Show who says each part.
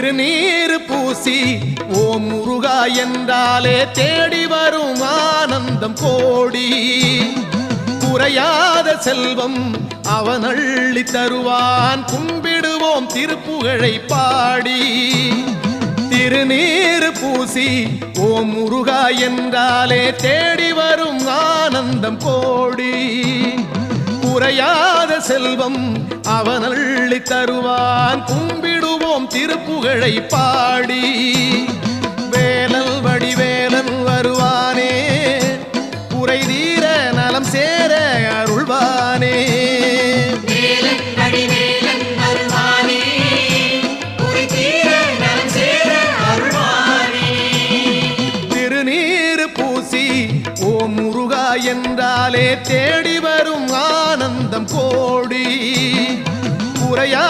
Speaker 1: திருநீர் பூசி ஓம் முருகா என்றாலே தேடி வரும் ஆனந்தம் கோடி. குறையாத செல்வம் அவன் அள்ளி தருவான், கும்பிடுவோம் திருப்புகழை பாடி. திருநீர் பூசி ஓம் முருகா என்றாலே தேடி வரும் ஆனந்தம் கோடி. குறையாத செல்வம் அவன் அள்ளி தருவான், கும்பிடுவோம் திருப்புகழை பாடி. வேலல் வடிவேலன் வருவானே, குறை தீர நலம் சேர அருள்வானே. திருநீர் பூசி ஓம் முருகா என்றாலே தேடி வரும் ஆனந்தம் கோடி. குறையா